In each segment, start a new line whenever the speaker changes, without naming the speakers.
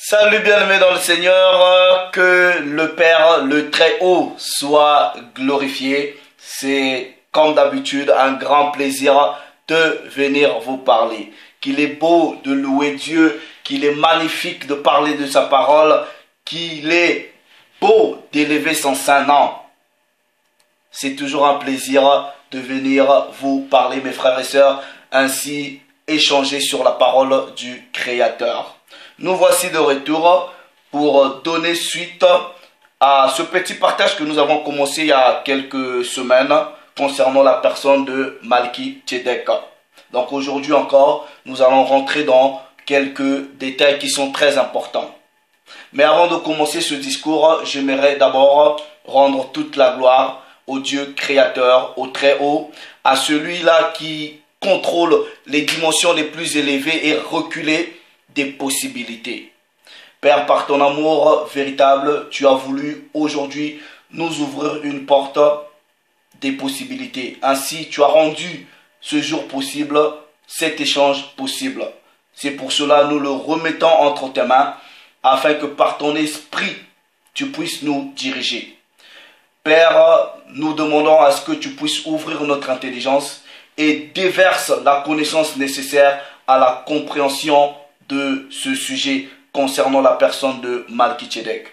Salut bien-aimés dans le Seigneur, que le Père, le Très-Haut, soit glorifié. C'est comme d'habitude un grand plaisir de venir vous parler. Qu'il est beau de louer Dieu, qu'il est magnifique de parler de sa parole, qu'il est beau d'élever son saint nom. C'est toujours un plaisir de venir vous parler, mes frères et sœurs, ainsi échanger sur la parole du Créateur. Nous voici de retour pour donner suite à ce petit partage que nous avons commencé il y a quelques semaines concernant la personne de Malki-Tchedek. Donc aujourd'hui encore, nous allons rentrer dans quelques détails qui sont très importants. Mais avant de commencer ce discours, j'aimerais d'abord rendre toute la gloire au Dieu créateur, au Très-Haut, à celui-là qui contrôle les dimensions les plus élevées et reculées des possibilités. Père, par ton amour véritable, tu as voulu aujourd'hui nous ouvrir une porte des possibilités. Ainsi, tu as rendu ce jour possible, cet échange possible. C'est pour cela que nous le remettons entre tes mains, afin que par ton esprit, tu puisses nous diriger. Père, nous demandons à ce que tu puisses ouvrir notre intelligence et déverse la connaissance nécessaire à la compréhension de ce sujet concernant la personne de Malki-Tchedek.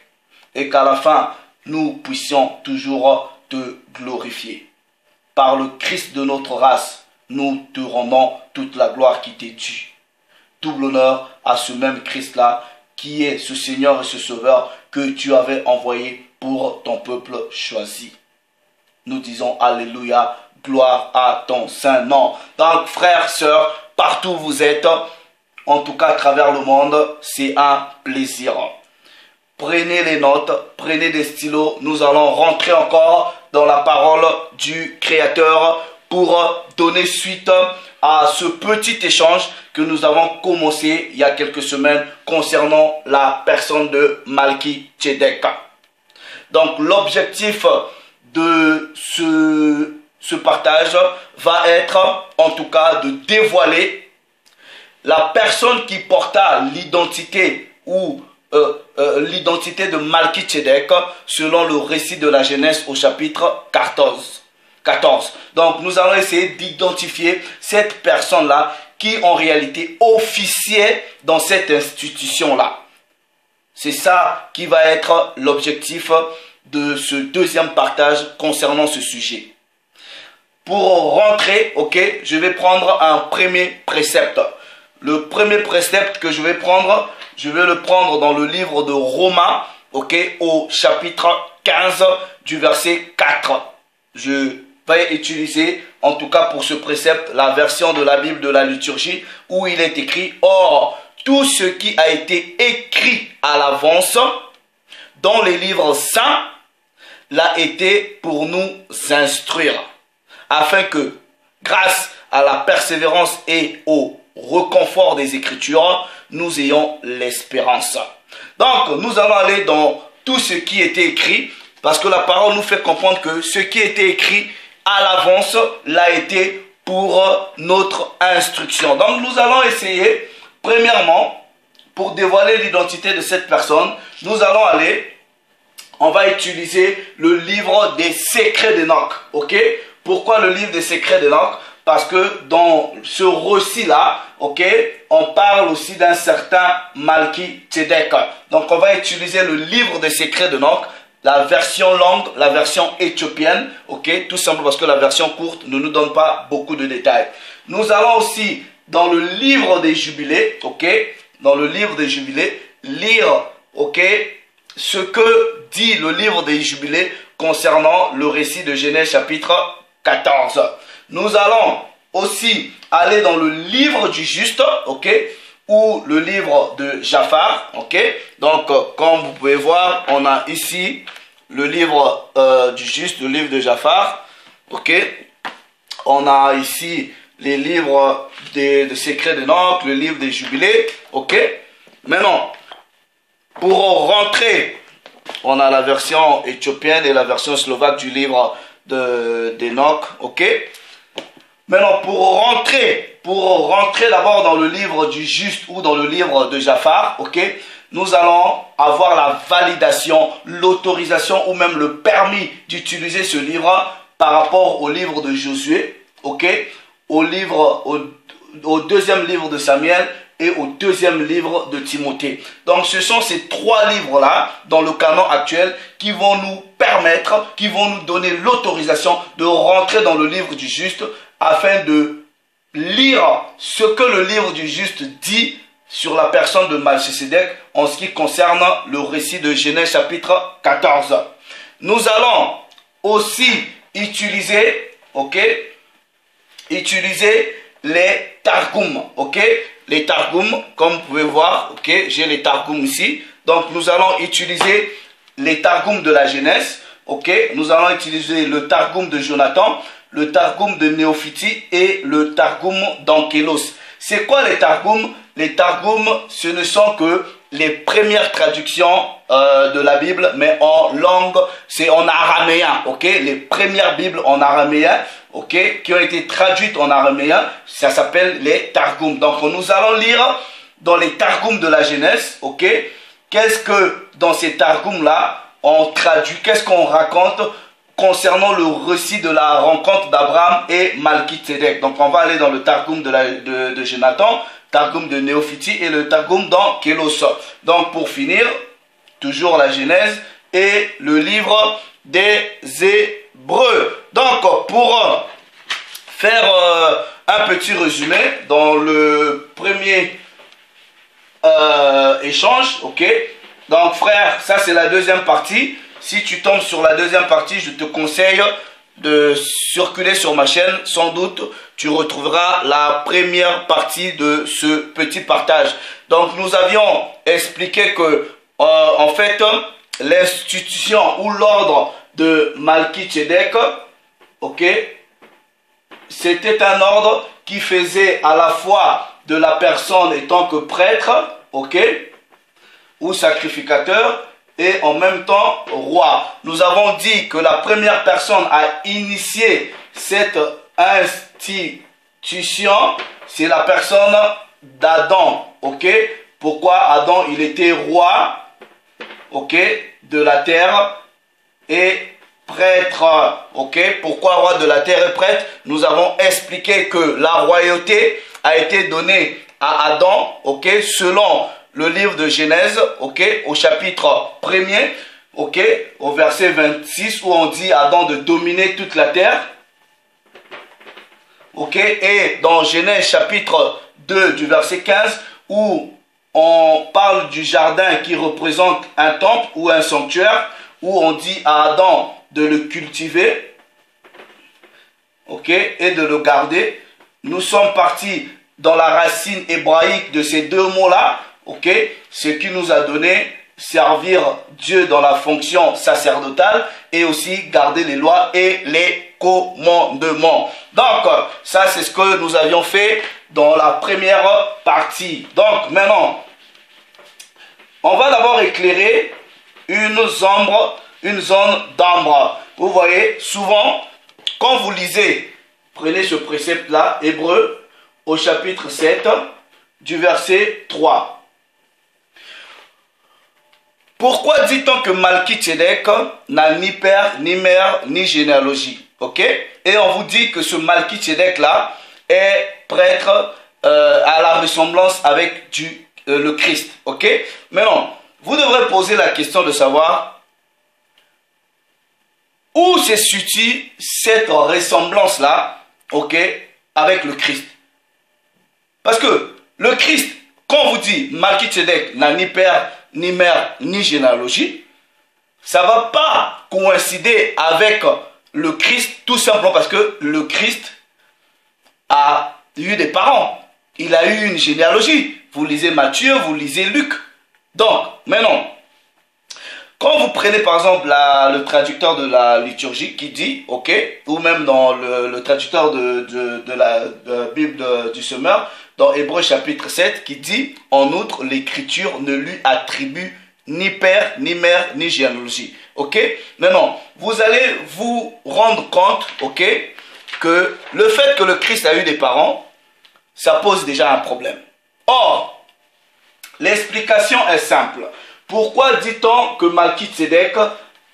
Et qu'à la fin, nous puissions toujours te glorifier. Par le Christ de notre race, nous te rendons toute la gloire qui t'est due. Double honneur à ce même Christ-là, qui est ce Seigneur et ce Sauveur que tu avais envoyé pour ton peuple choisi. Nous disons Alléluia, gloire à ton saint nom. Donc frères, sœurs, partout où vous êtes, en tout cas à travers le monde, c'est un plaisir. Prenez les notes, prenez des stylos, nous allons rentrer encore dans la parole du Créateur pour donner suite à ce petit échange que nous avons commencé il y a quelques semaines concernant la personne de Malki-Tchedek. Donc l'objectif de ce partage va être en tout cas de dévoiler la personne qui porta l'identité ou l'identité de Malki-Tchedek selon le récit de la Genèse au chapitre 14. Donc nous allons essayer d'identifier cette personne-là qui en réalité officiait dans cette institution-là. C'est ça qui va être l'objectif de ce deuxième partage concernant ce sujet. Pour rentrer, je vais prendre un premier précepte. Le premier précepte que je vais le prendre dans le livre de Romains, au chapitre 15 du verset 4. Je vais utiliser, en tout cas pour ce précepte, la version de la Bible de la liturgie où il est écrit « Or, tout ce qui a été écrit à l'avance dans les livres saints l'a été pour nous instruire, afin que, grâce à la persévérance et au reconfort des Écritures, nous ayons l'espérance. » Donc, nous allons aller dans tout ce qui était écrit, parce que la parole nous fait comprendre que ce qui était écrit à l'avance l'a été pour notre instruction. Donc, nous allons essayer, premièrement, pour dévoiler l'identité de cette personne, on va utiliser le livre des secrets d'Enoch. Pourquoi le livre des secrets d'Enoch? Parce que dans ce récit-là, on parle aussi d'un certain Malki-Tchedek. Donc on va utiliser le livre des secrets d'Enoch, la version longue, la version éthiopienne, tout simplement parce que la version courte ne nous donne pas beaucoup de détails. Nous allons aussi, dans le livre des jubilés, dans le livre des jubilés, lire, ce que dit le livre des jubilés concernant le récit de Genèse chapitre 14. Nous allons aussi aller dans le livre du juste, ou le livre de Japhar, Donc, comme vous pouvez voir, on a ici le livre du juste, le livre de Japhar, On a ici les livres des secrets d'Enoch, le livre des jubilés, Maintenant, pour rentrer, on a la version éthiopienne et la version slovaque du livre d'Enoch, Maintenant, pour rentrer d'abord dans le livre du juste ou dans le livre de Japhar, nous allons avoir la validation, l'autorisation ou même le permis d'utiliser ce livre par rapport au livre de Josué, ok, au deuxième livre de Samuel et au deuxième livre de Timothée. Donc ce sont ces trois livres-là dans le canon actuel qui vont nous permettre, qui vont nous donner l'autorisation de rentrer dans le livre du juste afin de lire ce que le livre du juste dit sur la personne de Malchisédek en ce qui concerne le récit de Genèse chapitre 14. Nous allons aussi utiliser, ok, les Targums, ok, les Targums, comme vous pouvez voir, ok, j'ai les Targums ici. Donc nous allons utiliser les Targums de la Genèse, ok, nous allons utiliser le Targum de Jonathan, le Targum de Néophiti et le Targum d'Ankélos. C'est quoi les Targums? Les Targums, ce ne sont que les premières traductions de la Bible, mais en langue, c'est en araméen, ok? Les premières Bibles en araméen, ok, qui ont été traduites en araméen, ça s'appelle les Targums. Donc nous allons lire dans les Targums de la Genèse, ok? Qu'est-ce que dans ces Targums-là, on traduit, qu'est-ce qu'on raconte concernant le récit de la rencontre d'Abraham et Malki-Tsédek. Donc on va aller dans le Targum de Jonathan, Targum de Néophiti et le Targum d'Ankélos. Donc pour finir, toujours la Genèse et le livre des Hébreux. Donc pour faire un petit résumé dans le premier échange, ok. Donc frère, ça c'est la deuxième partie. Si tu tombes sur la deuxième partie, je te conseille de circuler sur ma chaîne. Sans doute, tu retrouveras la première partie de ce petit partage. Donc, nous avions expliqué que, en fait, l'institution ou l'ordre de Malki-Tsédek, ok, c'était un ordre qui faisait à la fois de la personne étant que prêtre, ok, ou sacrificateur, et en même temps roi. Nous avons dit que la première personne à initier cette institution, c'est la personne d'Adam, ok? Pourquoi Adam, il était roi, ok, de la terre et prêtre, ok? Pourquoi roi de la terre et prêtre? Nous avons expliqué que la royauté a été donnée à Adam, ok, selon le livre de Genèse, ok, au chapitre 1er, ok, au verset 26, où on dit à Adam de dominer toute la terre, ok, et dans Genèse chapitre 2 du verset 15, où on parle du jardin qui représente un temple ou un sanctuaire, où on dit à Adam de le cultiver, ok, et de le garder. Nous sommes partis dans la racine hébraïque de ces deux mots-là, ok, ce qui nous a donné servir Dieu dans la fonction sacerdotale et aussi garder les lois et les commandements. Donc, ça c'est ce que nous avions fait dans la première partie. Donc, maintenant, on va d'abord éclairer une zone d'ombre. Vous voyez, souvent, quand vous lisez, prenez ce précepte-là, Hébreux, au chapitre 7, du verset 3. Pourquoi dit-on que Malki-Tsédek n'a ni père, ni mère, ni généalogie? Ok? Et on vous dit que ce Malki-Tsédek-là est prêtre à la ressemblance avec le Christ. Ok? Maintenant, vous devrez poser la question de savoir où se situe cette ressemblance-là, ok, avec le Christ. Parce que le Christ, quand on vous dit Malki-Tsédek n'a ni père, ni mère, ni généalogie, ça ne va pas coïncider avec le Christ, tout simplement parce que le Christ a eu des parents. Il a eu une généalogie. Vous lisez Matthieu, vous lisez Luc. Donc, maintenant, quand vous prenez par exemple le traducteur de la liturgie qui dit, ok, ou même dans le traducteur de la Bible du Semeur, dans Hébreux chapitre 7, qui dit, en outre, l'écriture ne lui attribue ni père, ni mère, ni généalogie. Ok? Maintenant, vous allez vous rendre compte, ok, que le fait que le Christ a eu des parents, ça pose déjà un problème. Or, L'explication est simple. Pourquoi dit-on que Malki-Tsédek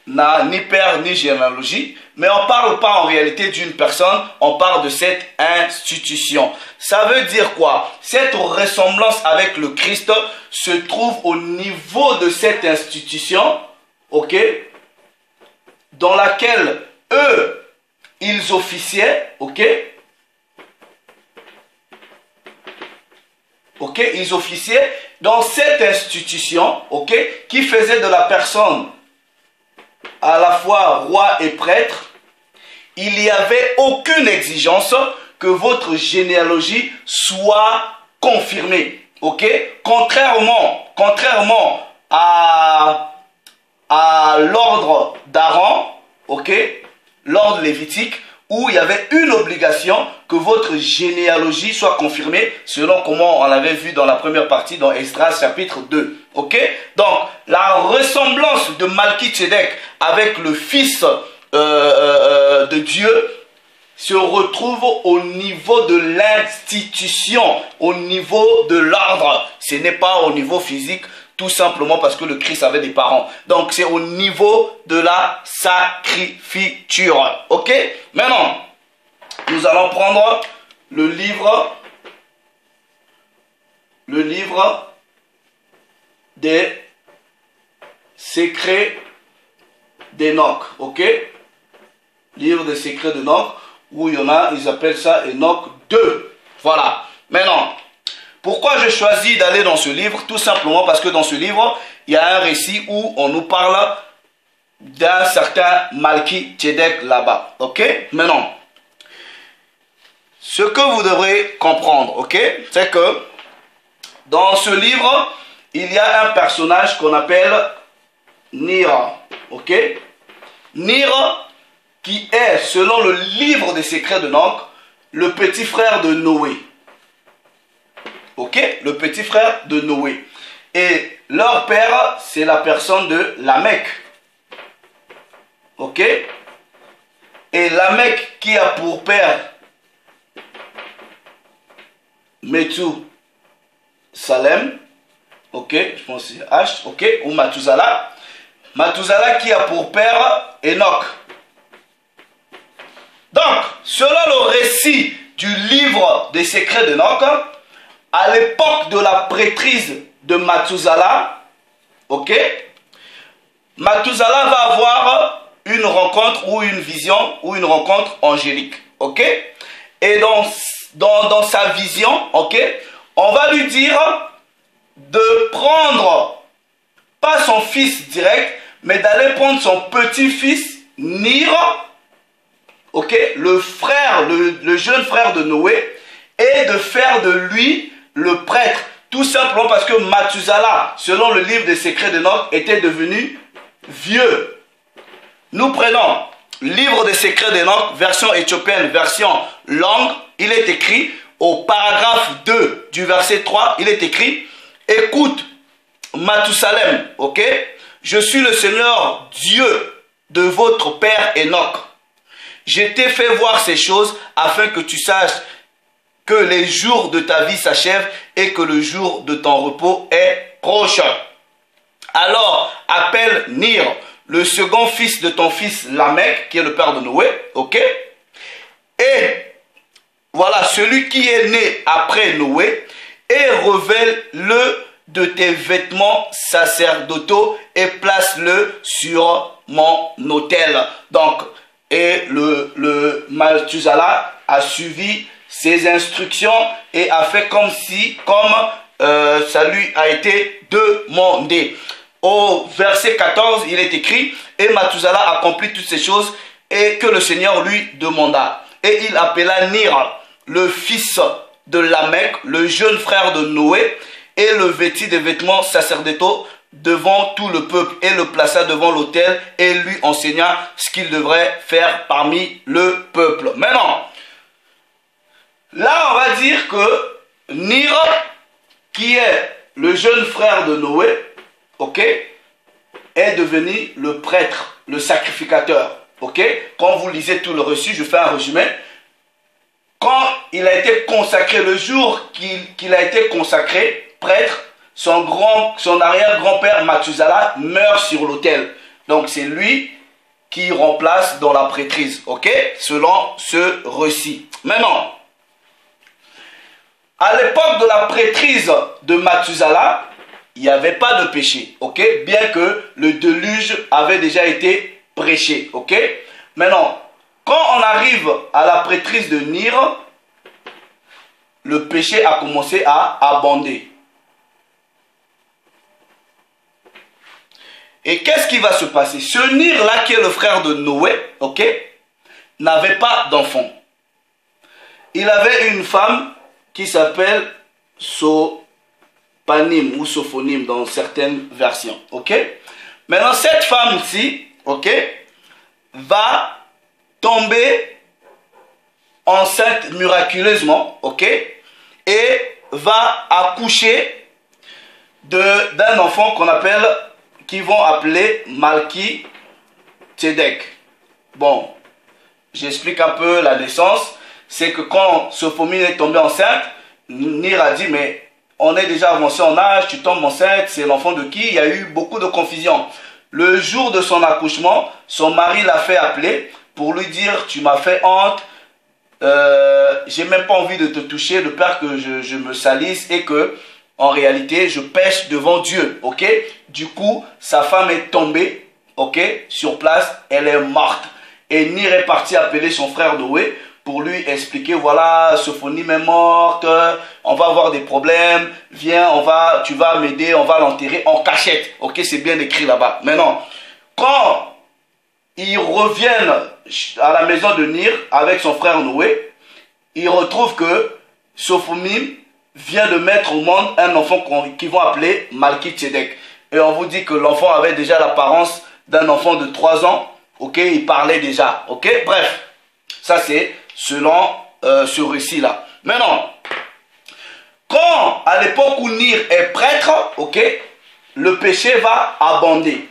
n'a ni père ni généalogie? Mais on ne parle pas en réalité d'une personne, on parle de cette institution. Ça veut dire quoi? Cette ressemblance avec le Christ se trouve au niveau de cette institution, ok, dans laquelle eux, ils officiaient, ok, ils officiaient dans cette institution, ok, qui faisait de la personne à la fois roi et prêtre. Il n'y avait aucune exigence que votre généalogie soit confirmée, ok, contrairement à l'ordre d'Aaron, ok, l'ordre lévitique, où il y avait une obligation que votre généalogie soit confirmée, selon comment on l'avait vu dans la première partie, dans Esdras chapitre 2. Ok? Donc, la ressemblance de Malki-Tsédek avec le Fils de Dieu se retrouve au niveau de l'institution, au niveau de l'ordre. Ce n'est pas au niveau physique, tout simplement parce que le Christ avait des parents. Donc, c'est au niveau de la sacrifiture. Ok? Maintenant, nous allons prendre le livre des secrets d'Enoch. Ok? Livre des secrets d'Enoch, où il y en a, ils appellent ça Enoch 2. Voilà. Maintenant, pourquoi j'ai choisi d'aller dans ce livre? Tout simplement parce que dans ce livre, il y a un récit où on nous parle d'un certain Malki-Tsédek là-bas. Ok? Maintenant, ce que vous devrez comprendre, ok, c'est que dans ce livre, il y a un personnage qu'on appelle Nir. Ok? Nir, qui est, selon le livre des secrets d'Enoch, le petit frère de Noé. Ok? Le petit frère de Noé. Et leur père, c'est la personne de Lamech. Ok? Et Lamech qui a pour père Salem. Ok? Je pense que c'est H. Ok? Ou Mathusalah. Mathusalah qui a pour père Enoch. Donc, selon le récit du livre des secrets d'Enoch, à l'époque de la prêtrise de Mathusalah, ok, Mathusalah va avoir une rencontre ou une vision ou une rencontre angélique, ok, et dans sa vision, ok, on va lui dire de prendre, pas son fils direct, mais d'aller prendre son petit-fils Nir, ok, le frère, le jeune frère de Noé, et de faire de lui le prêtre. Tout simplement parce que Mathusalah, selon le livre des secrets d'Enoch, était devenu vieux. Nous prenons livre des secrets d'Enoch, version éthiopienne, version langue. Il est écrit au paragraphe 2 du verset 3, il est écrit: écoute, Mathusalem, ok, je suis le Seigneur Dieu de votre père Enoch. Je t'ai fait voir ces choses afin que tu saches que les jours de ta vie s'achèvent et que le jour de ton repos est proche. Alors, appelle Nir, le second fils de ton fils Lamech, qui est le père de Noé, ok? Et voilà, celui qui est né après Noé, et revêt-le de tes vêtements sacerdotaux et place-le sur mon autel. Donc, et le Mathusalah a suivi ses instructions et a fait comme ça lui a été demandé. Au verset 14, il est écrit: et Mathusalah accomplit toutes ces choses et que le Seigneur lui demanda. Et il appela Nir, le fils de Lamech, le jeune frère de Noé, et le vêtit des vêtements sacerdotaux devant tout le peuple et le plaça devant l'autel et lui enseigna ce qu'il devrait faire parmi le peuple. Maintenant, là on va dire que Nir, qui est le jeune frère de Noé, ok, est devenu le prêtre, le sacrificateur. Ok, quand vous lisez tout le reçu, je fais un résumé. Quand il a été consacré, le jour qu'il a été consacré prêtre, son arrière-grand-père Mathusalem meurt sur l'autel. Donc c'est lui qui remplace dans la prêtrise, ok, selon ce récit. Maintenant, à l'époque de la prêtrise de Mathusalem, il n'y avait pas de péché, ok, bien que le déluge avait déjà été prêché, ok. Maintenant, quand on arrive à la prêtrise de Nir, le péché a commencé à abonder. Et qu'est-ce qui va se passer? Ce Nir-là, qui est le frère de Noé, ok, n'avait pas d'enfant. Il avait une femme qui s'appelle Sopanim ou Sophonim dans certaines versions, ok. Maintenant, cette femme-ci, ok, va tomber enceinte miraculeusement, ok, et va accoucher d'un enfant qu'ils vont appeler Malki Tzedek. Bon, j'explique un peu la naissance. C'est que quand Sophomie est tombée enceinte, Nir a dit, mais on est déjà avancé en âge, tu tombes enceinte, c'est l'enfant de qui? Il y a eu beaucoup de confusion. Le jour de son accouchement, son mari l'a fait appeler pour lui dire, tu m'as fait honte, j'ai même pas envie de te toucher, de peur que je me salisse et que en réalité je pêche devant Dieu, ok. Du coup sa femme est tombée, ok, sur place, elle est morte et Nir est parti appeler son frère Noé pour lui expliquer, voilà, Sophonie est morte, on va avoir des problèmes, viens, tu vas m'aider, on va l'enterrer en cachette, ok, c'est bien écrit là-bas. Maintenant, quand ils reviennent à la maison de Nir avec son frère Noé, ils retrouvent que Sophonie vient de mettre au monde un enfant qu'ils vont appeler Malki Tzedek. Et on vous dit que l'enfant avait déjà l'apparence d'un enfant de 3 ans, ok, il parlait déjà, ok. Bref, ça c'est selon ce récit-là. Maintenant, quand à l'époque où Nir est prêtre, ok, le péché va abonder.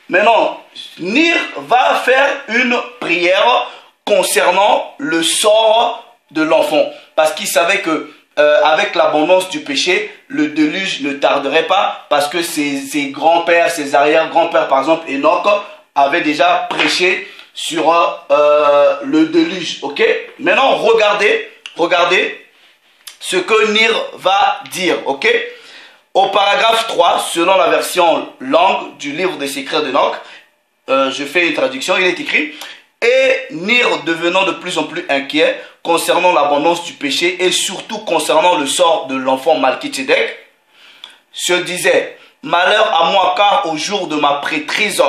Maintenant, Nir va faire une prière concernant le sort de l'enfant. Parce qu'il savait que avec l'abondance du péché, le déluge ne tarderait pas. Parce que ses grands-pères, ses arrière-grands-pères, par exemple, Enoch, avaient déjà prêché sur le déluge. Ok? Maintenant, regardez ce que Nir va dire. Ok? Au paragraphe 3, selon la version langue du livre des secrets d'Enoch, je fais une traduction, il est écrit: et Nir, devenant de plus en plus inquiet concernant l'abondance du péché et surtout concernant le sort de l'enfant Malki Tzedek, se disait: malheur à moi, car au jour de ma prêtrise,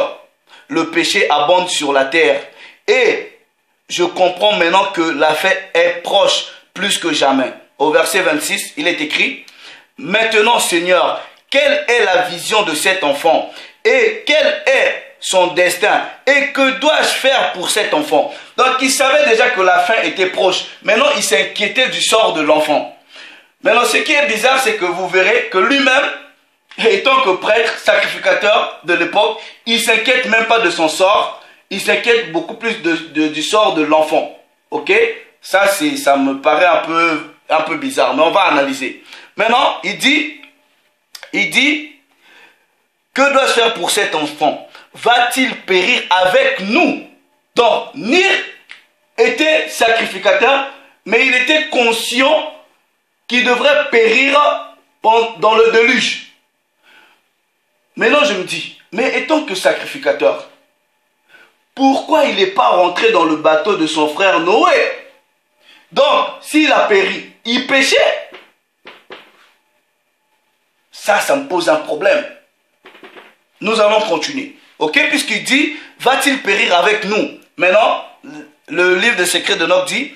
le péché abonde sur la terre. Et je comprends maintenant que la fin est proche plus que jamais. Au verset 26, il est écrit: maintenant, Seigneur, quelle est la vision de cet enfant et quel est son destin et que dois-je faire pour cet enfant? Donc il savait déjà que la fin était proche. Maintenant il s'inquiétait du sort de l'enfant. Maintenant ce qui est bizarre, c'est que vous verrez que lui-même, étant que prêtre, sacrificateur de l'époque, il s'inquiète même pas de son sort. Il s'inquiète beaucoup plus du sort de l'enfant. Ok? Ça me paraît un peu bizarre, mais on va analyser. Maintenant il dit, que dois-je faire pour cet enfant? Va-t-il périr avec nous? Donc, Nir était sacrificateur, mais il était conscient qu'il devrait périr dans le déluge. Maintenant, je me dis, mais étant que sacrificateur, pourquoi il n'est pas rentré dans le bateau de son frère Noé? Donc, s'il a péri, il péchait. Ça me pose un problème. Nous allons continuer. Ok, puisqu'il dit, va-t-il périr avec nous? Maintenant, le livre des secrets d'Enoch dit,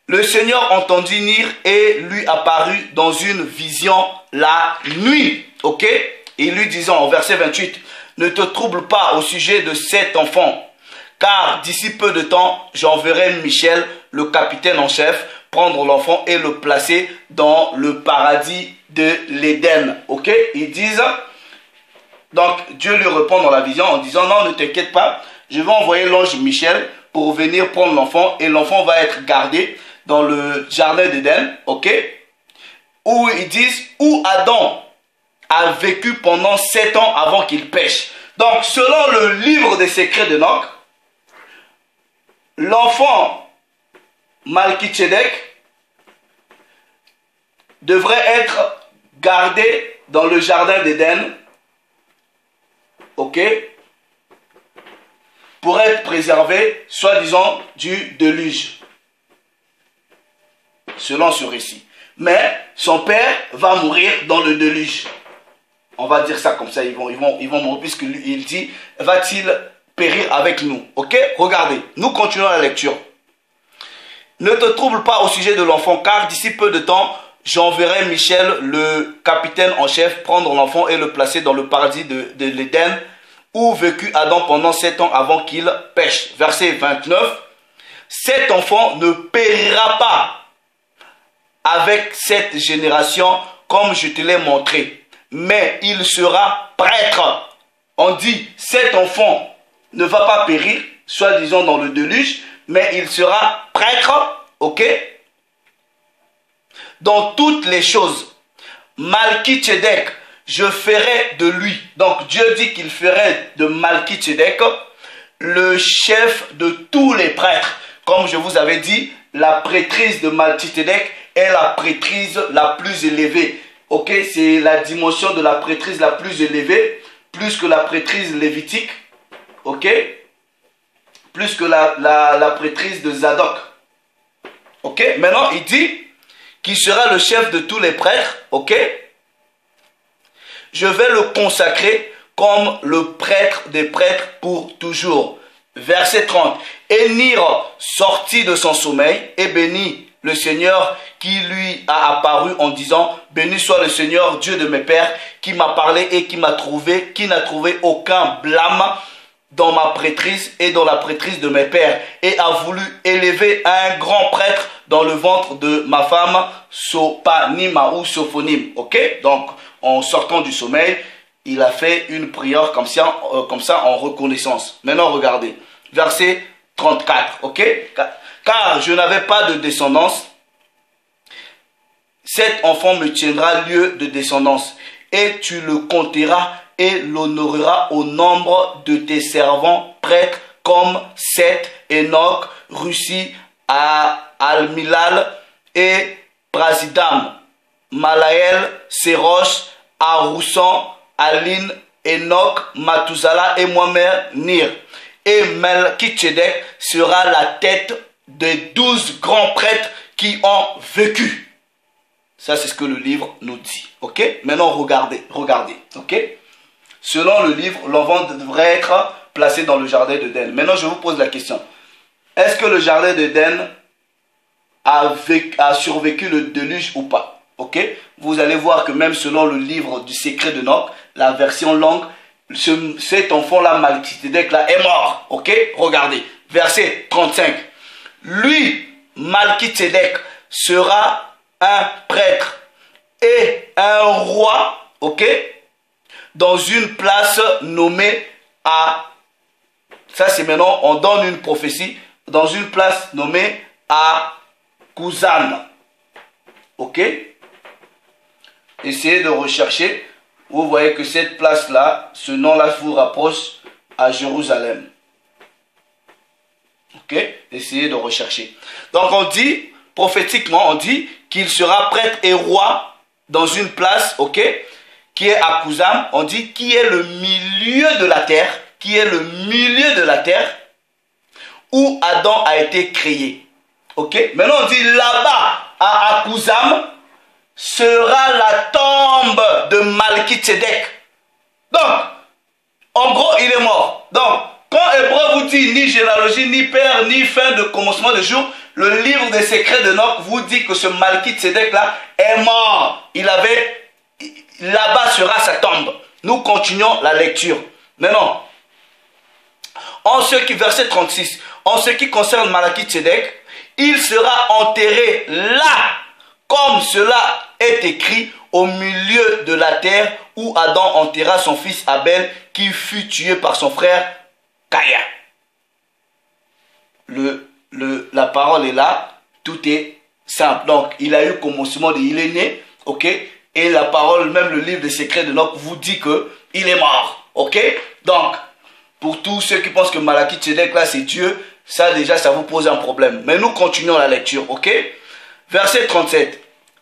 le Seigneur entendit Nir et lui apparut dans une vision la nuit. Ok, et lui disant au verset 28, ne te trouble pas au sujet de cet enfant, car d'ici peu de temps, j'enverrai Michel, le capitaine en chef, prendre l'enfant et le placer dans le paradis de l'Éden. Ok, ils disent... Donc Dieu lui répond dans la vision en disant: non, ne t'inquiète pas, je vais envoyer l'ange Michel pour venir prendre l'enfant et l'enfant va être gardé dans le jardin d'Éden, ok? Où ils disent, où Adam a vécu pendant 7 ans avant qu'il pêche. Donc, selon le livre des secrets d'Enoch, l'enfant Malkisedec devrait être gardé dans le jardin d'Éden, ok, pour être préservé, soi-disant, du déluge, selon ce récit. Mais son père va mourir dans le déluge. On va dire ça comme ça, ils vont mourir, puisqu'il dit, va-t-il périr avec nous? Ok, regardez, nous continuons la lecture. Ne te trouble pas au sujet de l'enfant, car d'ici peu de temps, j'enverrai Michel, le capitaine en chef, prendre l'enfant et le placer dans le paradis de l'Éden, où vécut Adam pendant 7 ans avant qu'il pêche. Verset 29. Cet enfant ne périra pas avec cette génération, comme je te l'ai montré, mais il sera prêtre. On dit, cet enfant ne va pas périr, soi-disant dans le déluge, mais il sera prêtre, ok? Dans toutes les choses, Malkisedec, je ferai de lui. Donc Dieu dit qu'il ferait de Malkisedec le chef de tous les prêtres. Comme je vous avais dit, la prêtrise de Malkisedec est la prêtrise la plus élevée. Ok, c'est la dimension de la prêtrise la plus élevée, plus que la prêtrise lévitique. Ok, plus que la prêtrise de Zadok. Ok, maintenant il dit qu'il sera le chef de tous les prêtres. Ok, je vais le consacrer comme le prêtre des prêtres pour toujours. Verset 30. Énir sortit de son sommeil et bénit le Seigneur qui lui a apparu en disant, béni soit le Seigneur Dieu de mes pères qui m'a parlé et qui n'a trouvé aucun blâme dans ma prêtrise et dans la prêtrise de mes pères, et a voulu élever un grand prêtre dans le ventre de ma femme, Sopanima ou Sophonim. Ok, donc en sortant du sommeil, il a fait une prière comme ça en reconnaissance. Maintenant regardez, verset 34, ok, car je n'avais pas de descendance, cet enfant me tiendra lieu de descendance, et tu le compteras et l'honoreras au nombre de tes servants prêtres, comme Seth, Enoch, Russi, Almilal et Prasidam, Malaël, Séroch, Aroussan, Aline, Enoch, Matuzala et moi-même Nir. Et Melchisedec sera la tête des 12 grands prêtres qui ont vécu. Ça, c'est ce que le livre nous dit. Ok? Maintenant, regardez. Ok? Selon le livre, l'enfant devrait être placé dans le jardin d'Éden. Maintenant, je vous pose la question. Est-ce que le jardin d'Éden a survécu le déluge ou pas? Ok? Vous allez voir que même selon le livre du secret d'Enoch, la version longue, cet enfant-là, Malkisedec, là, est mort. Ok? Regardez. Verset 35. Lui, Malkisedec, sera un prêtre et un roi, ok, dans une place nommée à, ça c'est maintenant, on donne une prophétie, dans une place nommée à Kuzan, ok. Essayez de rechercher, vous voyez que cette place-là, ce nom-là vous rapproche à Jérusalem. Ok, essayez de rechercher. Donc on dit, prophétiquement, on dit qu'il sera prêtre et roi dans une place, ok, qui est à Kuzam. On dit qui est le milieu de la terre, où Adam a été créé. Ok, maintenant on dit là-bas à Kuzam sera la tombe de Malkisedec. Donc, en gros, il est mort. Donc, quand Hébreu vous dit ni généalogie, ni père, ni fin de commencement de jour, le livre des secrets d'Enoch vous dit que ce Malkisedec là est mort. Là-bas sera sa tombe. Nous continuons la lecture. Maintenant, verset 36, en ce qui concerne Malkisedec, il sera enterré là, comme cela est écrit au milieu de la terre où Adam enterra son fils Abel qui fut tué par son frère Caïn. La parole est là, tout est simple. Donc, il a eu commencement, il est né, ok, Et la parole, même le livre des secrets de Enoch vous dit que il est mort. Ok? Donc, pour tous ceux qui pensent que Malachie Tzedek là c'est Dieu, ça déjà ça vous pose un problème. Mais nous continuons la lecture. Ok? Verset 37.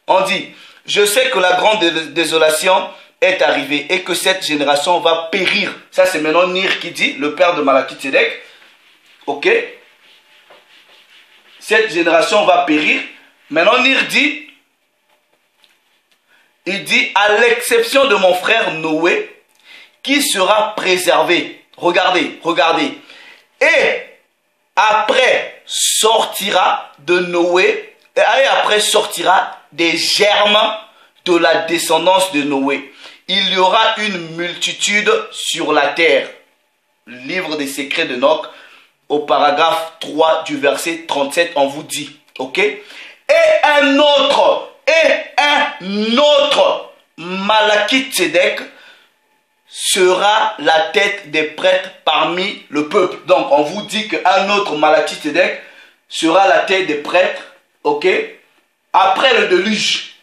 On dit, je sais que la grande désolation est arrivée et que cette génération va périr. Ça c'est maintenant Nir qui dit, le père de Malachie Tzedek. Ok? Cette génération va périr. Maintenant Nir dit, il dit, à l'exception de mon frère Noé, qui sera préservé. Regardez, regardez. Et après sortira de Noé, et après sortira des germes de la descendance de Noé. Il y aura une multitude sur la terre. Livre des secrets de Enoch, au paragraphe 3 du verset 37, on vous dit. Ok? Et un autre Malachie Tzedek sera la tête des prêtres parmi le peuple. Donc on vous dit qu'un autre Malachie Tzedek sera la tête des prêtres, ok, après le déluge.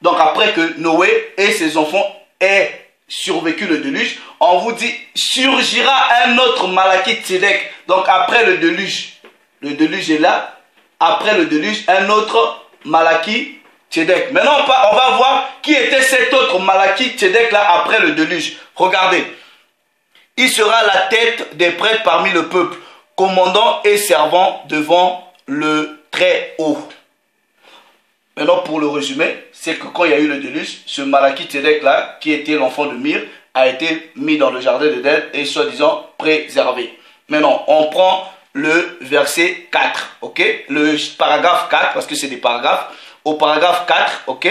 Donc après que Noé et ses enfants aient survécu le déluge, on vous dit surgira un autre Malachie Tzedek. Donc après le déluge est là, après le déluge, un autre Malachie Tzedek. Maintenant, on va voir qui était cet autre Malachie Tzedek là après le déluge. Regardez. Il sera la tête des prêtres parmi le peuple, commandant et servant devant le Très-Haut. Maintenant, pour le résumer, c'est que quand il y a eu le déluge, ce Malachie Tzedek là, qui était l'enfant de Mir, a été mis dans le jardin d'Éden et soi-disant préservé. Maintenant, on prend le verset 4, ok? Le paragraphe 4, parce que c'est des paragraphes. Au paragraphe 4, ok?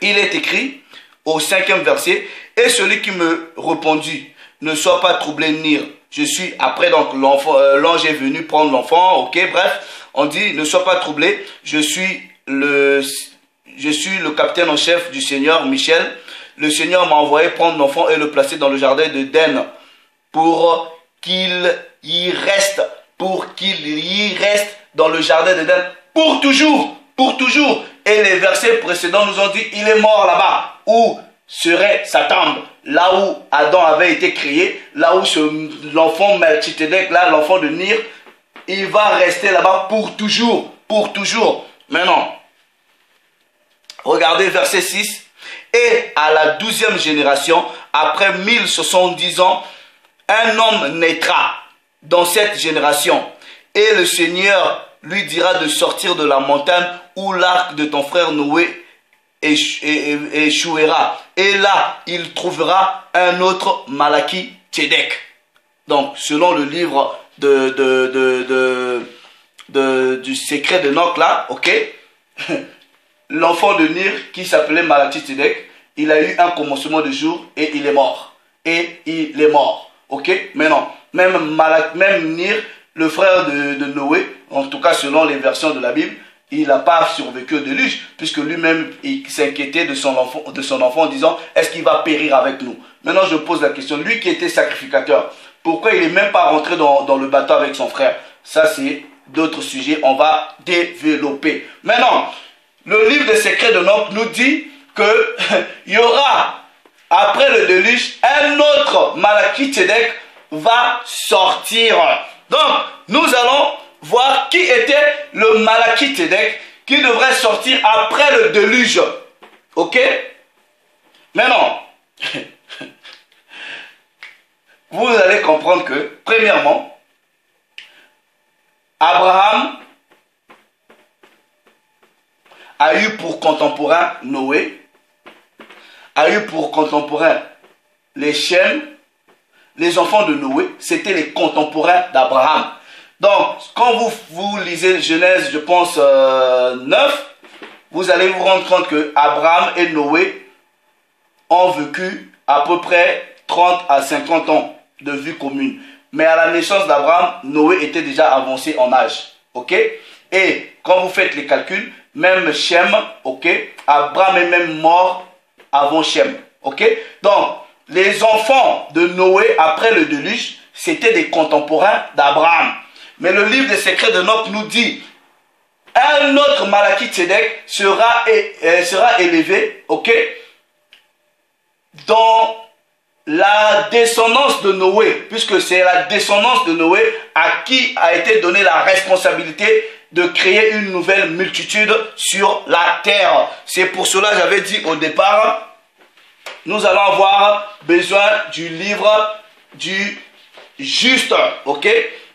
Il est écrit au 5e verset, et celui qui me répondit, ne sois pas troublé, Nir. Je suis, après donc l'ange est venu prendre l'enfant, ok? Bref, on dit, ne sois pas troublé, je suis le capitaine en chef du Seigneur, Michel. Le Seigneur m'a envoyé prendre l'enfant et le placer dans le jardin d'Éden pour qu'il y reste dans le jardin d'Éden pour toujours. Et les versets précédents nous ont dit, il est mort là-bas, où serait sa tombe, là où Adam avait été créé, là où l'enfant Malachie Tzedek, là, l'enfant de Nir, il va rester là-bas pour toujours. Maintenant, regardez verset 6. Et à la 12e génération, après 1070 ans, un homme naîtra dans cette génération. Et le Seigneur lui dira de sortir de la montagne où l'arc de ton frère Noé échouera. Et là, il trouvera un autre Malachie Tzedek. Donc, selon le livre du secret de Enoch là, ok, l'enfant de Nir qui s'appelait Malachie Tzedek, il a eu un commencement de jour et il est mort. Ok, maintenant, même Nir, le frère de Noé, en tout cas selon les versions de la Bible, il n'a pas survécu au déluge, puisque lui-même il s'inquiétait de son enfant en disant, est-ce qu'il va périr avec nous? Maintenant je pose la question, lui qui était sacrificateur, pourquoi il n'est même pas rentré dans le bateau avec son frère? Ça c'est d'autres sujets, on va développer. Maintenant, le livre des secrets de Enoch nous dit que il y aura, après le déluge, un autre Malachie Tzedek va sortir. Donc, nous allons voir qui était le Malachie Tzedek qui devrait sortir après le déluge. Ok? Maintenant, vous allez comprendre que, premièrement, Abraham a eu pour contemporain Noé, a eu pour contemporain les Shem, les enfants de Noé, c'était les contemporains d'Abraham. Donc, quand vous lisez Genèse, je pense, 9, vous allez vous rendre compte que Abraham et Noé ont vécu à peu près 30 à 50 ans de vie commune. Mais à la naissance d'Abraham, Noé était déjà avancé en âge. Ok? Et quand vous faites les calculs, même Shem, ok? Abraham est même mort avant Shem. Ok? Donc, les enfants de Noé après le déluge, c'était des contemporains d'Abraham. Mais le livre des secrets de Enoch nous dit un autre Malachie-Tzedek sera élevé, ok, dans la descendance de Noé, puisque c'est la descendance de Noé à qui a été donnée la responsabilité de créer une nouvelle multitude sur la terre. C'est pour cela que j'avais dit au départ, nous allons avoir besoin du livre du juste, ok?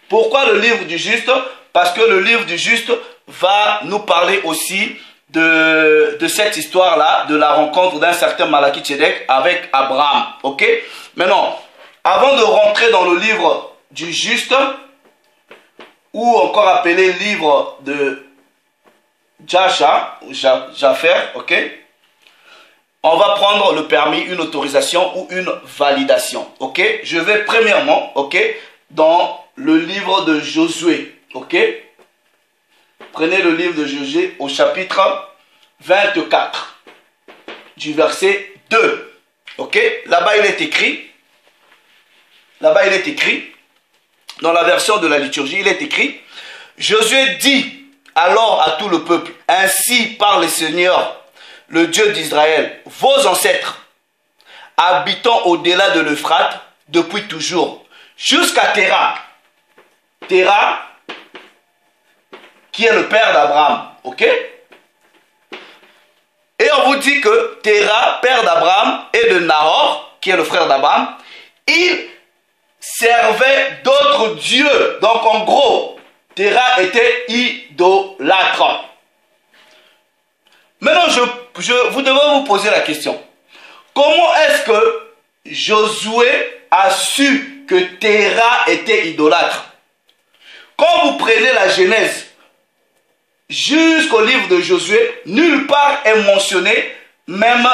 Pourquoi le livre du juste? Parce que le livre du juste va nous parler aussi de cette histoire-là, de la rencontre d'un certain Malachie-Tzedek avec Abraham, ok? Maintenant, avant de rentrer dans le livre du juste, ou encore appelé livre de Japher, ok? On va prendre le permis, une autorisation ou une validation, ok? Je vais premièrement, ok, dans le livre de Josué, ok? Prenez le livre de Josué au chapitre 24, du verset 2, ok? Là-bas il est écrit, dans la version de la liturgie, il est écrit, Josué dit alors à tout le peuple, ainsi parle le Seigneur, le Dieu d'Israël, vos ancêtres, habitant au-delà de l'Euphrate depuis toujours, jusqu'à Téra. Téra, qui est le père d'Abraham, ok? Et on vous dit que Téra, père d'Abraham, et de Nahor, qui est le frère d'Abraham, il servait d'autres dieux. Donc en gros, Téra était idolâtre. Maintenant, vous devez vous poser la question. Comment est-ce que Josué a su que Téra était idolâtre? Quand vous prenez la Genèse jusqu'au livre de Josué, nulle part est mentionné même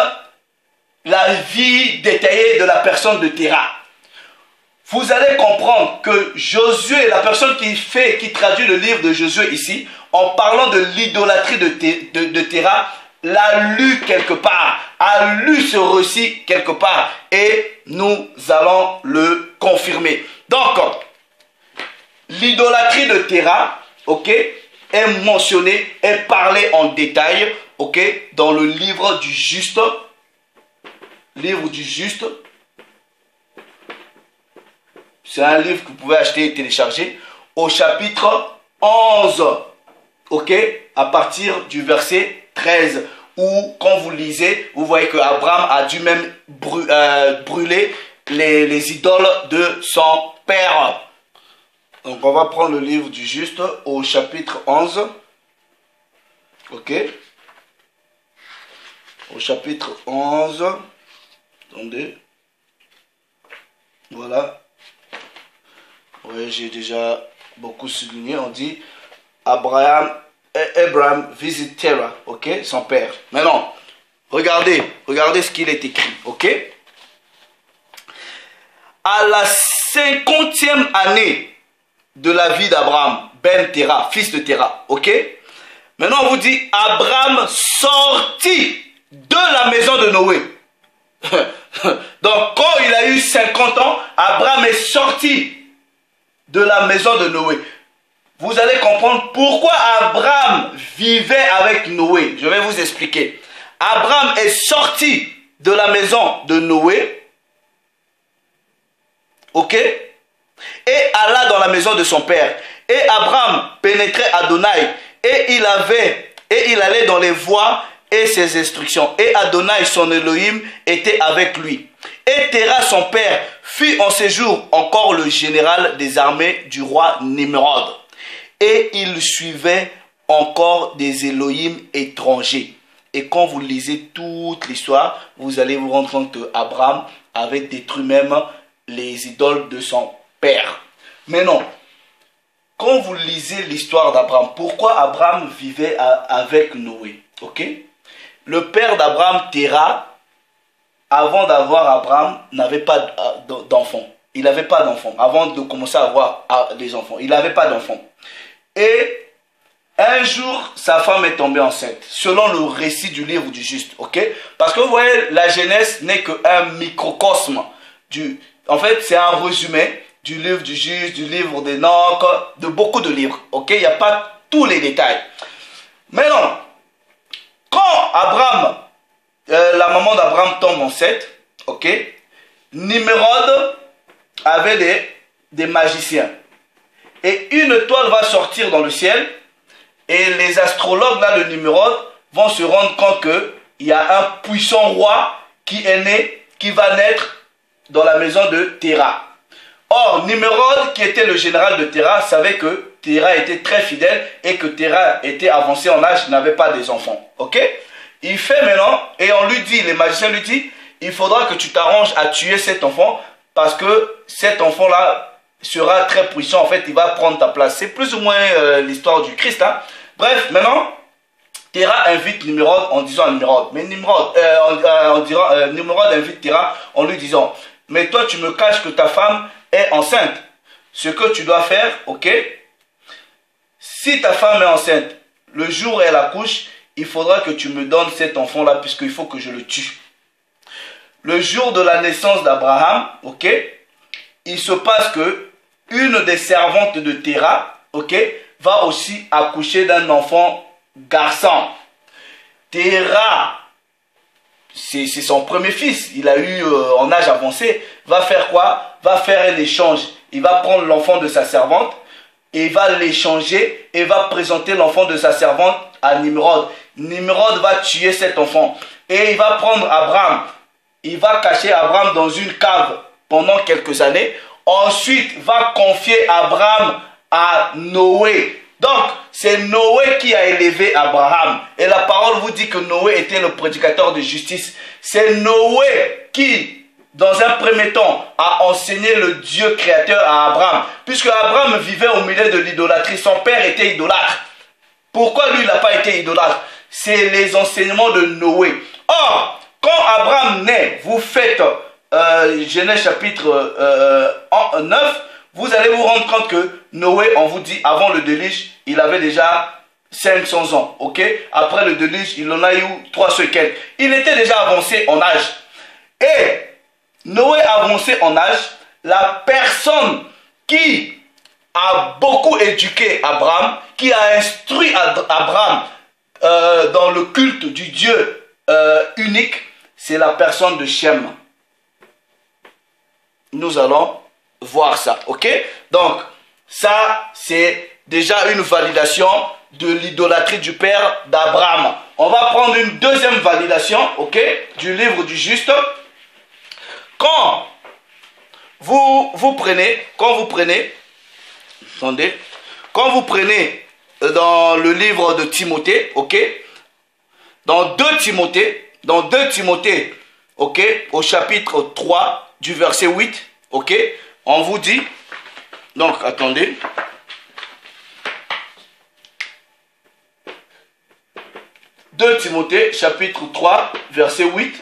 la vie détaillée de la personne de Téra. Vous allez comprendre que Josué, la personne qui traduit le livre de Josué ici, en parlant de l'idolâtrie de Téra, l'a lu quelque part, a lu ce récit quelque part, et nous allons le confirmer. Donc, l'idolâtrie de Téra, ok, est mentionnée, est parlée en détail, ok, dans le livre du juste, c'est un livre que vous pouvez acheter et télécharger, au chapitre 11, ok, à partir du verset 13, où quand vous lisez, vous voyez que Abraham a dû même brûler les idoles de son père. Donc on va prendre le livre du juste au chapitre 11, ok, au chapitre 11, attendez, voilà. Oui, j'ai déjà beaucoup souligné. On dit Abraham visite Terah, ok, son père. Maintenant, regardez ce qu'il est écrit, ok. À la 50e année de la vie d'Abraham, Ben Terah, fils de Terah, ok. Maintenant, on vous dit Abraham sortit de la maison de Noé. Donc, quand il a eu 50 ans, Abraham est sorti de la maison de Noé. Vous allez comprendre pourquoi Abraham vivait avec Noé. Je vais vous expliquer. Abraham est sorti de la maison de Noé, ok, et alla dans la maison de son père. Et Abraham pénétrait Adonai, et il allait dans les voies et ses instructions. Et Adonai, son Elohim, était avec lui. Et Téra, son père, fut en séjour encore le général des armées du roi Nimrod. Et il suivait encore des Elohim étrangers. Et quand vous lisez toute l'histoire, vous allez vous rendre compte qu'Abraham avait détruit même les idoles de son père. Mais non, quand vous lisez l'histoire d'Abraham, pourquoi Abraham vivait avec Noé, ok? Le père d'Abraham, Téra, avant d'avoir Abraham, n'avait pas d'enfant. Il n'avait pas d'enfant. Avant de commencer à avoir des enfants, il n'avait pas d'enfant. Et un jour, sa femme est tombée enceinte, selon le récit du livre du juste, ok? Parce que vous voyez, la Genèse n'est qu'un microcosme. En fait, c'est un résumé du livre du juste, du livre d'Enoch, de beaucoup de livres, ok? Il n'y a pas tous les détails. Maintenant, quand Abraham, la maman d'Abraham tombe enceinte, ok, Nimrod avait des magiciens. Et une étoile va sortir dans le ciel et les astrologues là de Nimrod vont se rendre compte qu'il y a un puissant roi qui est né, qui va naître dans la maison de Téra. Or, Nimrod, qui était le général de Téra, savait que Téra était très fidèle et que Téra était avancé en âge, n'avait pas des enfants. Ok? Il fait maintenant, et on lui dit, les magiciens lui disent, il faudra que tu t'arranges à tuer cet enfant parce que cet enfant-là sera très puissant. En fait, il va prendre ta place. C'est plus ou moins l'histoire du Christ. Hein? Bref, maintenant, Téra invite Nimrod en disant à Nimrod, mais Nimrod, Nimrod invite Téra en lui disant, mais toi tu me caches que ta femme est enceinte. Ce que tu dois faire, ok, si ta femme est enceinte, le jour où elle accouche, il faudra que tu me donnes cet enfant-là puisqu'il faut que je le tue. Le jour de la naissance d'Abraham, ok, il se passe que une des servantes de Téra, ok, va aussi accoucher d'un enfant garçon. Téra, c'est son premier fils, il a eu en âge avancé, va faire quoi? Va faire un échange. Il va prendre l'enfant de sa servante et il va l'échanger et va présenter l'enfant de sa servante à Nimrod. Nimrod va tuer cet enfant et il va prendre Abraham. Il va cacher Abraham dans une cave pendant quelques années. Ensuite, va confier Abraham à Noé. Donc, c'est Noé qui a élevé Abraham. Et la parole vous dit que Noé était le prédicateur de justice. C'est Noé qui, dans un premier temps, a enseigné le Dieu créateur à Abraham. Puisque Abraham vivait au milieu de l'idolâtrie. Son père était idolâtre. Pourquoi lui, il n'a pas été idolâtre? C'est les enseignements de Noé. Or, quand Abraham naît, vous faites Genèse chapitre 9, vous allez vous rendre compte que Noé, on vous dit, avant le déluge, il avait déjà 500 ans, ok? Après le déluge, il en a eu 300 et quelques. Il était déjà avancé en âge. Et Noé avancé en âge, la personne qui a beaucoup éduqué Abraham, qui a instruit Abraham dans le culte du Dieu unique, c'est la personne de Shem. Nous allons voir ça, ok? Donc, ça, c'est déjà une validation de l'idolâtrie du père d'Abraham. On va prendre une deuxième validation, ok? Du livre du juste. Quand vous prenez, attendez, quand vous prenez dans le livre de Timothée, ok? Dans 2 Timothée, ok? Au chapitre 3 du verset 8, ok? On vous dit, donc attendez. Timothée, chapitre 3, verset 8.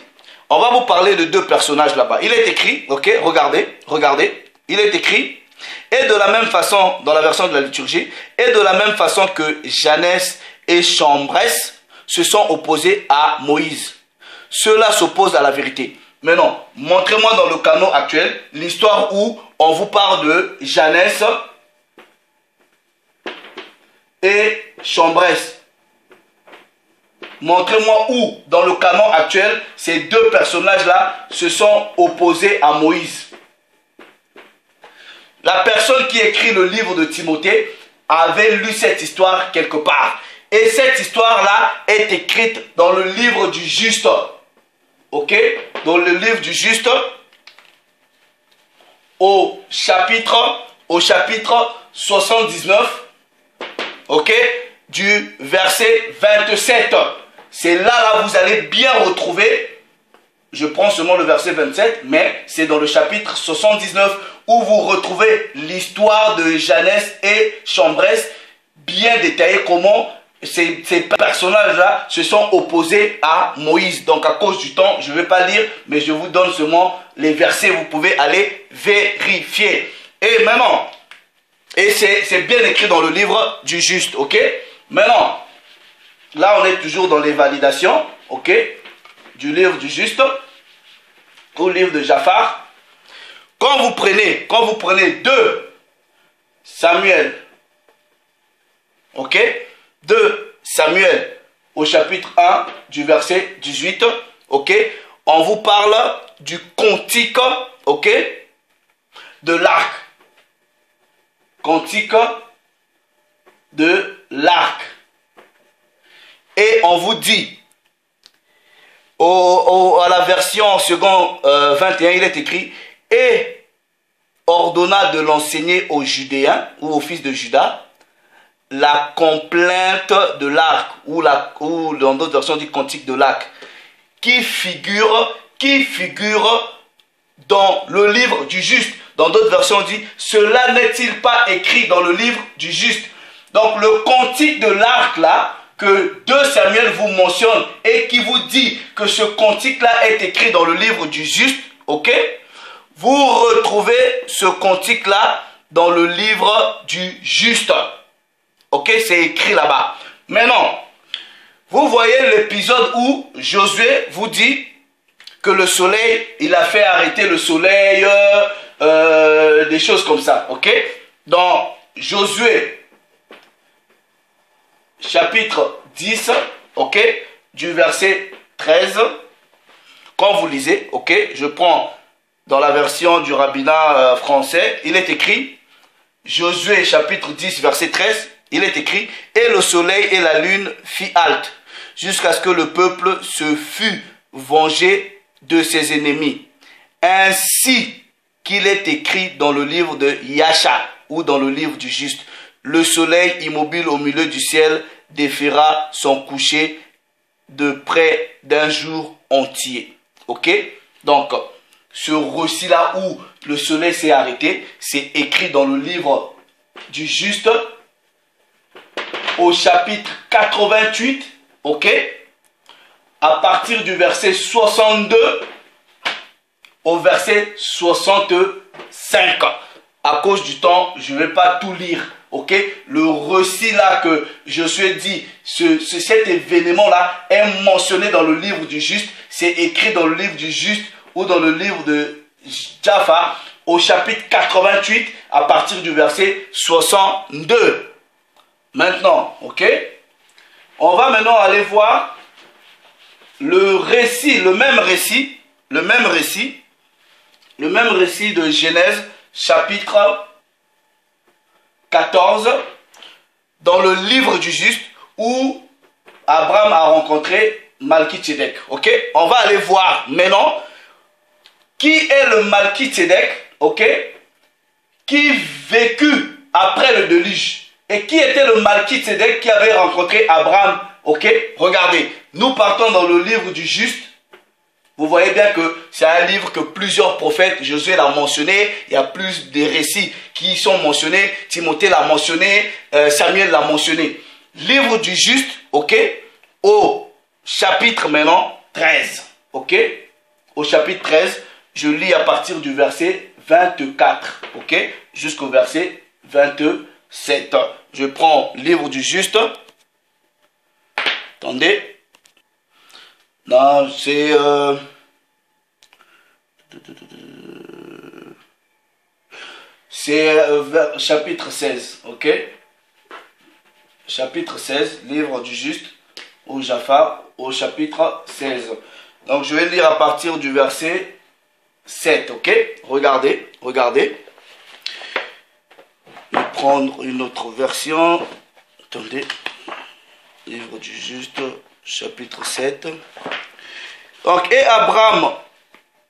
On va vous parler de 2 personnages là-bas. Il est écrit, ok, regardez, il est écrit, et de la même façon, dans la version de la liturgie, et de la même façon que Janès et Chambrès se sont opposés à Moïse. Cela s'oppose à la vérité. Mais non, montrez-moi dans le canon actuel l'histoire où on vous parle de Janès et Chambrès. Montrez-moi où, dans le canon actuel, ces 2 personnages-là se sont opposés à Moïse. La personne qui écrit le livre de Timothée avait lu cette histoire quelque part. Et cette histoire-là est écrite dans le livre du juste. Ok? Dans le livre du juste, au chapitre 79, ok? Du verset 27. C'est là vous allez bien retrouver, je prends seulement le verset 27, mais c'est dans le chapitre 79 où vous retrouvez l'histoire de Janès et Chambrès, bien détaillée comment ces personnages-là se sont opposés à Moïse. Donc à cause du temps, je ne vais pas lire, mais je vous donne seulement les versets, vous pouvez aller vérifier. Et maintenant, et c'est bien écrit dans le livre du juste, ok? Maintenant, là on est toujours dans les validations, ok? Du livre du juste, au livre de Japhar. Quand vous prenez 2 Samuel, ok? 2 Samuel, au chapitre 1, du verset 18, ok, on vous parle du cantique, ok, de l'arc. Cantique de l'arc. Et on vous dit, à la version second 21, il est écrit, et ordonna de l'enseigner aux Judéens, ou aux fils de Juda, la complainte de l'arc, ou dans d'autres versions, dit cantique de l'arc, qui figure dans le livre du juste. Dans d'autres versions, on dit, cela n'est-il pas écrit dans le livre du juste? Donc le cantique de l'arc là, que 2 Samuel vous mentionne et qui vous dit que ce cantique là est écrit dans le livre du juste, ok? Vous retrouvez ce cantique là dans le livre du juste. Ok, c'est écrit là-bas. Maintenant, vous voyez l'épisode où Josué vous dit que le soleil, il a fait arrêter le soleil, des choses comme ça, ok? Dans Josué, chapitre 10, ok, du verset 13, quand vous lisez, ok, je prends dans la version du rabbinat français, il est écrit, Josué, chapitre 10, verset 13, il est écrit, et le soleil et la lune fit halte, jusqu'à ce que le peuple se fût vengé de ses ennemis. Ainsi qu'il est écrit dans le livre de Yacha, ou dans le livre du juste, le soleil immobile au milieu du ciel déféra son coucher de près d'un jour entier. Ok? Donc, ce récit-là où le soleil s'est arrêté, c'est écrit dans le livre du juste, au chapitre 88, ok? À partir du verset 62 au verset 65. À cause du temps, je ne vais pas tout lire, ok? Le récit là que Josué dit, cet événement là est mentionné dans le livre du juste, c'est écrit dans le livre du juste ou dans le livre de Jaffa, au chapitre 88, à partir du verset 62. Maintenant, ok? On va maintenant aller voir le récit, le même récit de Genèse, chapitre 14, dans le livre du juste, où Abraham a rencontré Malki-Tsédek. Ok? On va aller voir maintenant qui est le Malki-Tsédek, ok? Qui vécut après le déluge. Et qui était le Malki-Tsédek qui avait rencontré Abraham? Ok, regardez, nous partons dans le livre du juste. Vous voyez bien que c'est un livre que plusieurs prophètes, Josué l'a mentionné, il y a plus de récits qui sont mentionnés, Timothée l'a mentionné, Samuel l'a mentionné. Livre du juste, ok, au chapitre maintenant 13, ok, au chapitre 13, je lis à partir du verset 24, ok, jusqu'au verset 27. Je prends livre du juste. Attendez. Non, c'est... chapitre 16, ok? Chapitre 16, livre du juste, au Jaffa, au chapitre 16. Donc je vais lire à partir du verset 7, ok? Regardez, regardez. Je vais prendre une autre version. Attendez. Livre du juste, chapitre 7. Donc, et Abraham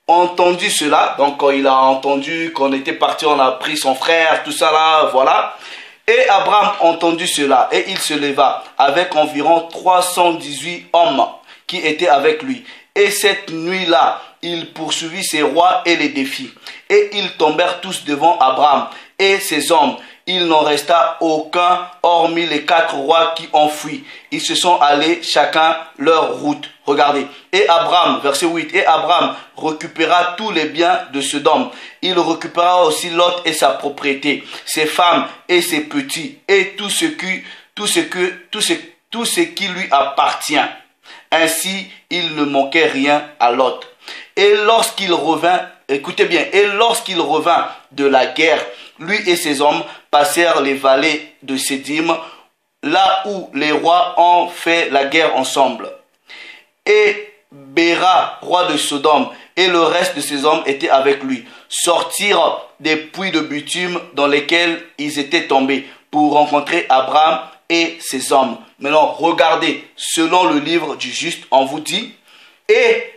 entendit cela. Donc, quand il a entendu qu'on était parti, on a pris son frère, tout ça là, voilà. Et Abraham entendit cela. Et il se leva avec environ 318 hommes qui étaient avec lui. Et cette nuit-là, il poursuivit ses rois et les défis. Et ils tombèrent tous devant Abraham et ses hommes. Il n'en resta aucun, hormis les 4 rois qui ont fui. Ils se sont allés chacun leur route. Regardez. Et Abraham, verset 8, et Abraham récupéra tous les biens de Sodome. Il récupéra aussi Lot et sa propriété, ses femmes et ses petits, et tout ce qui lui appartient. Ainsi, il ne manquait rien à Lot. Et lorsqu'il revint, écoutez bien, et lorsqu'il revint de la guerre, lui et ses hommes passèrent les vallées de Sédim, là où les rois ont fait la guerre ensemble. Et Béra, roi de Sodome, et le reste de ses hommes étaient avec lui, sortirent des puits de bitume dans lesquels ils étaient tombés pour rencontrer Abraham et ses hommes. Maintenant, regardez, selon le livre du juste, on vous dit, et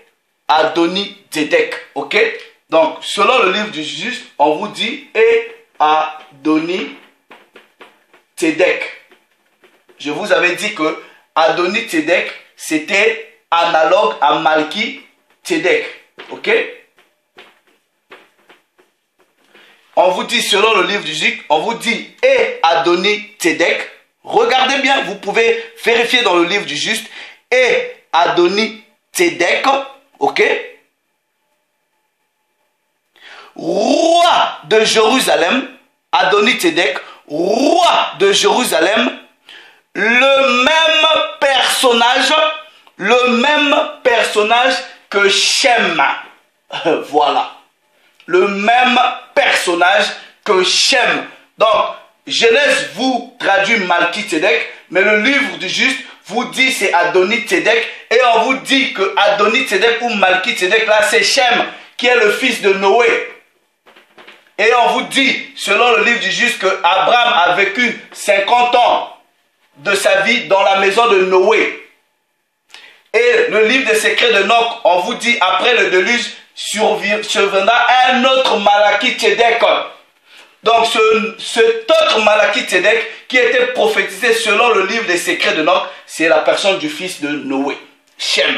Adoni-Zédek, ok? Donc, selon le livre du juste, on vous dit, et Adoni-Zédek. Je vous avais dit que Adoni-Zédek, c'était analogue à Malki-Zédek, ok? On vous dit, selon le livre du juste, on vous dit, et Adoni-Zédek. Regardez bien, vous pouvez vérifier dans le livre du juste, et Adoni-Zédek, ok? Roi de Jérusalem, Adoni-Zédek, roi de Jérusalem, le même personnage que Shem. Voilà. Le même personnage que Shem. Donc, Genèse vous traduit Malki-Zédek, mais le livre du juste vous dit c'est Adoni-Zédek, et on vous dit que Adoni-Zédek ou Malki-Zédek, là c'est Shem, qui est le fils de Noé. Et on vous dit, selon le livre du juste, que Abraham a vécu 50 ans de sa vie dans la maison de Noé. Et le livre des secrets de Noc, on vous dit, après le déluge, surviendra un autre Malaki-Zédek. Donc cet autre Malaki-Zédek qui était prophétisé selon le livre des secrets de Noc, c'est la personne du fils de Noé, Shem.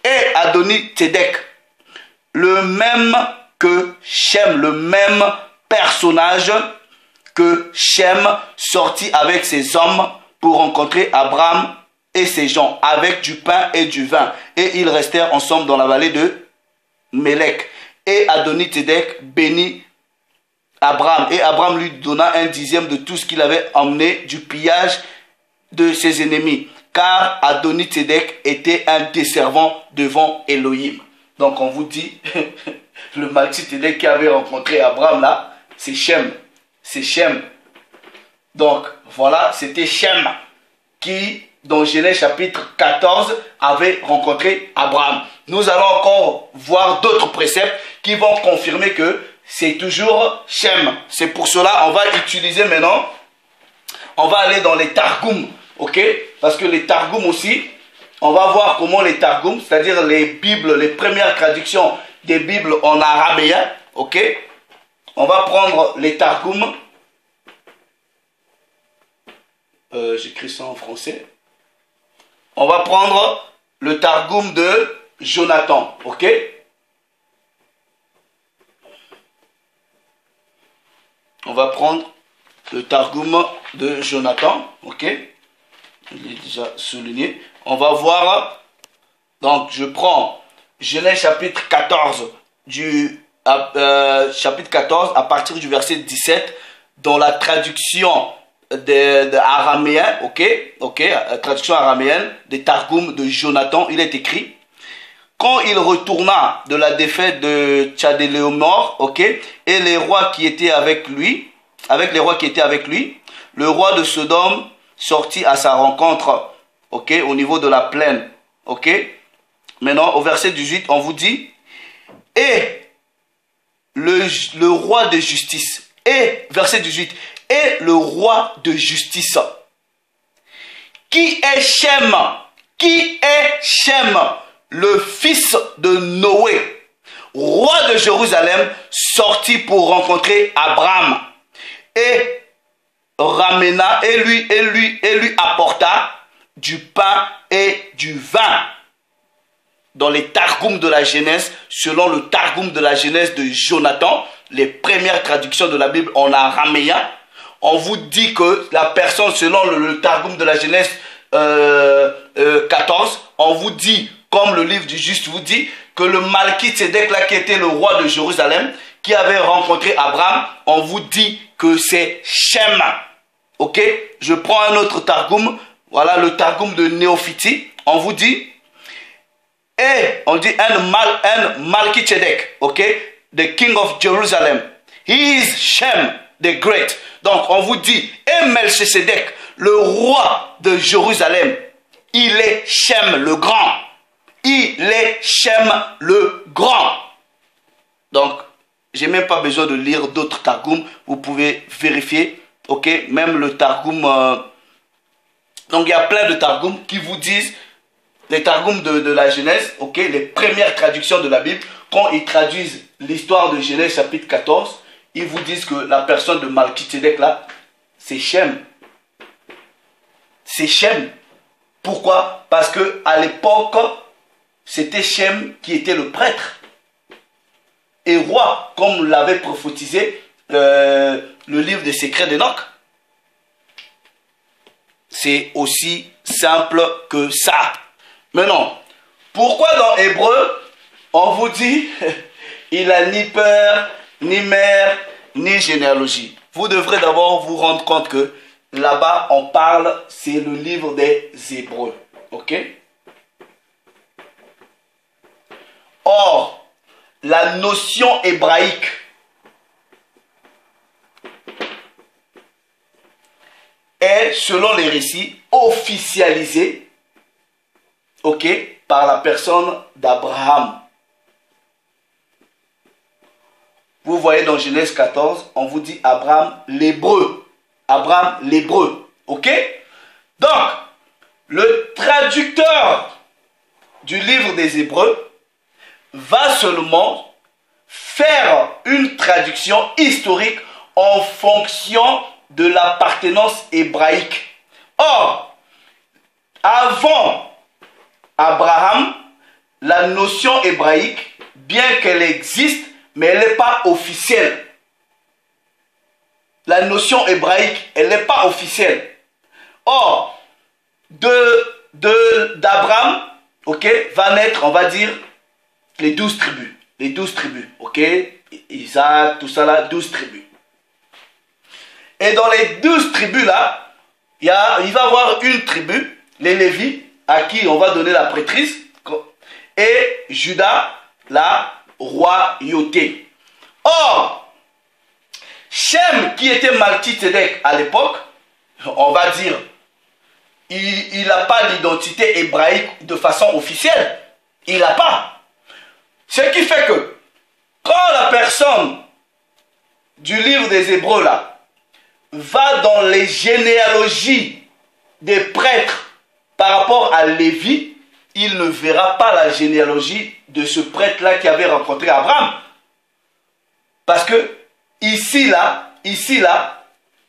Et Adoni-Zédek, le même que Shem, le même personnage que Shem, sorti avec ses hommes pour rencontrer Abraham et ses gens, avec du pain et du vin. Et ils restèrent ensemble dans la vallée de Mélec. Et Adoni-Zédek bénit Abraham. Et Abraham lui donna un dixième de tout ce qu'il avait emmené du pillage de ses ennemis. Car Adoni-Zédek était un desservant devant Elohim. Donc on vous dit, le Malki-Zédek qui avait rencontré Abraham là, c'est Shem. C'est Shem. Donc voilà, c'était Shem qui, dans Genèse chapitre 14, avait rencontré Abraham. Nous allons encore voir d'autres préceptes qui vont confirmer que c'est toujours Shem. C'est pour cela on va utiliser maintenant, on va aller dans les Targums, ok? Parce que les Targums aussi, on va voir comment les Targums, c'est-à-dire les Bibles, les premières traductions des Bibles en araméen, ok? On va prendre les Targums. J'écris ça en français. On va prendre le Targum de Jonathan, ok? On va prendre le Targum de Jonathan, ok? Il est déjà souligné. On va voir, donc je prends Genèse chapitre 14, chapitre 14 à partir du verset 17, dans la traduction de araméen, ok, traduction araméenne des Targums de Jonathan, il est écrit: quand il retourna de la défaite de Tchadéléomor, ok, et les rois qui étaient avec lui, le roi de Sodome sortit à sa rencontre, ok, au niveau de la plaine, ok. Maintenant, au verset 18, on vous dit, et le roi de justice, et verset 18, et le roi de justice, qui est Shem, le fils de Noé, roi de Jérusalem, sortit pour rencontrer Abraham, et ramena, et lui apporta du pain et du vin. Dans les Targums de la Genèse, selon le Targum de la Genèse de Jonathan, les premières traductions de la Bible en araméen, on vous dit que la personne, selon le Targum de la Genèse 14, on vous dit, comme le livre du juste vous dit, que le Malki-Zédek là qui était le roi de Jérusalem, qui avait rencontré Abraham, on vous dit que c'est Shem. Ok? Je prends un autre Targum, voilà le Targum de Néophiti, on vous dit, et on dit un Malki-Zédek, ok? The king of Jerusalem. He is Shem the great. Donc on vous dit, et Melchisedec, le roi de Jérusalem, il est Shem le grand. Il est Shem le grand. Donc, j'ai même pas besoin de lire d'autres Targums. Vous pouvez vérifier. Ok, même le Targum. Donc, il y a plein de Targums qui vous disent, les Targums de la Genèse, ok, les premières traductions de la Bible, quand ils traduisent l'histoire de Genèse chapitre 14, ils vous disent que la personne de Malkisedec là, c'est Shem. C'est Shem. Pourquoi? Parce que à l'époque, c'était Shem qui était le prêtre et roi, comme l'avait prophétisé le livre des secrets d'Enoch. C'est aussi simple que ça. Maintenant, pourquoi dans Hébreu, on vous dit il a ni père, ni mère, ni généalogie? Vous devrez d'abord vous rendre compte que là-bas, on parle, c'est le livre des Hébreux. Ok? Or, la notion hébraïque est, selon les récits, officialisée, ok, par la personne d'Abraham. Vous voyez dans Genèse 14, on vous dit Abraham l'hébreu. Abraham l'hébreu. Ok? Donc, le traducteur du livre des Hébreux va seulement faire une traduction historique en fonction de l'appartenance hébraïque. Or, avant Abraham, la notion hébraïque, bien qu'elle existe, mais elle n'est pas officielle. La notion hébraïque, elle n'est pas officielle. Or, d'Abraham, ok, va naître, on va dire, les 12 tribus. Les 12 tribus, ok? Isaac, tout ça là, 12 tribus. Et dans les 12 tribus là, il va y avoir une tribu, les Lévis, à qui on va donner la prêtrise, et Judas, la royauté. Or, Shem, qui était Malkisedec à l'époque, on va dire, il n'a pas l'identité hébraïque de façon officielle. Il n'a pas. Ce qui fait que, quand la personne du livre des Hébreux là, va dans les généalogies des prêtres par rapport à Lévi, il ne verra pas la généalogie de ce prêtre-là qui avait rencontré Abraham. Parce que ici, là,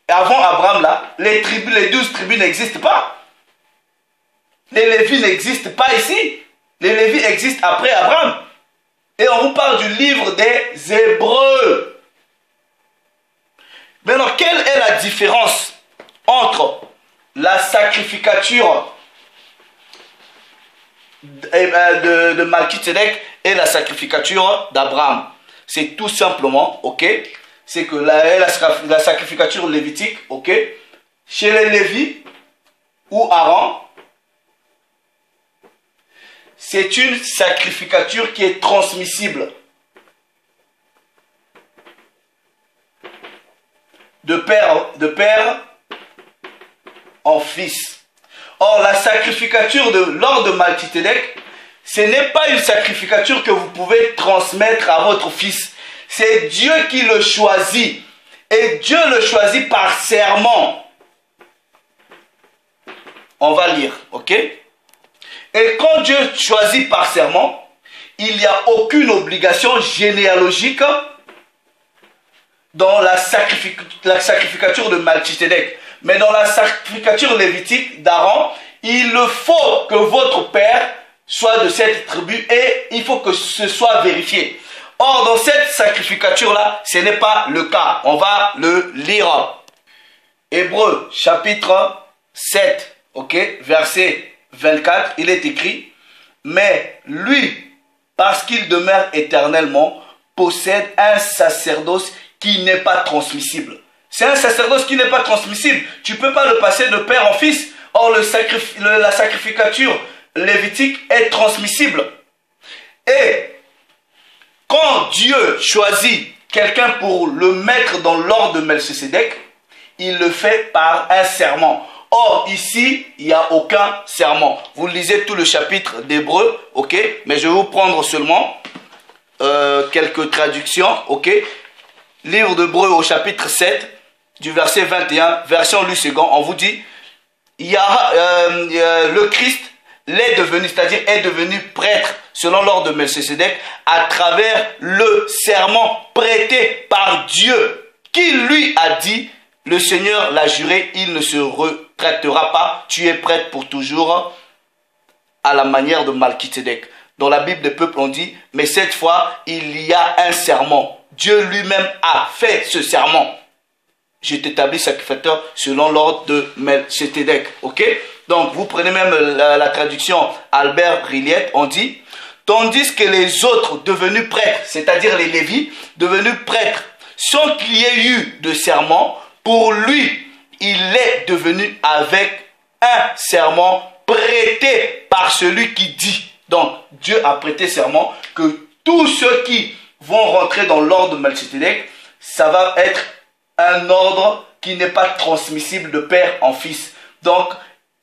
avant Abraham, là, les 12 tribus n'existent pas. Les Lévis n'existent pas ici. Les Lévis existent après Abraham. Et on vous parle du livre des Hébreux. Maintenant, quelle est la différence entre la sacrificature de Malkisedec et la sacrificature d'Abraham? C'est tout simplement, ok, c'est que la sacrificature lévitique, ok, chez les Lévis ou Aaron, c'est une sacrificature qui est transmissible de père en fils. Or, la sacrificature de l'ordre de Malkisedec, ce n'est pas une sacrificature que vous pouvez transmettre à votre fils. C'est Dieu qui le choisit. Et Dieu le choisit par serment. On va lire, ok? Et quand Dieu choisit par serment, il n'y a aucune obligation généalogique dans la sacrificature de Malkisedec. Mais dans la sacrificature lévitique d'Aaron, il faut que votre père soit de cette tribu et il faut que ce soit vérifié. Or, dans cette sacrificature-là, ce n'est pas le cas. On va le lire. Hébreux, chapitre 7, ok, verset 24, il est écrit, mais lui, parce qu'il demeure éternellement, possède un sacerdoce qui n'est pas transmissible. C'est un sacerdoce qui n'est pas transmissible. Tu ne peux pas le passer de père en fils. Or, la sacrificature lévitique est transmissible. Et quand Dieu choisit quelqu'un pour le mettre dans l'ordre de Melchisédek, il le fait par un serment. Or, ici, il n'y a aucun serment. Vous lisez tout le chapitre d'Hébreux, ok? Mais je vais vous prendre seulement quelques traductions, ok? Livre d'Hébreux au chapitre 7, du verset 21, version Louis II, on vous dit, le Christ l'est devenu, c'est-à-dire est devenu prêtre selon l'ordre de Melchisédek à travers le serment prêté par Dieu qui lui a dit, le Seigneur l'a juré, il ne se retraitera pas, tu es prêtre pour toujours, à la manière de Melchisédek. Dans la Bible des peuples on dit, mais cette fois il y a un serment. Dieu lui-même a fait ce serment. Je t'établis sacrificateur selon l'ordre de Melchisédek. Ok? Donc, vous prenez même la traduction Albert Rilliet, on dit, tandis que les autres devenus prêtres, c'est-à-dire les Lévites, devenus prêtres, sans qu'il y ait eu de serment, pour lui, il est devenu avec un serment prêté par celui qui dit. Donc, Dieu a prêté serment que tous ceux qui vont rentrer dans l'ordre de Melchisédek, ça va être un ordre qui n'est pas transmissible de père en fils. Donc,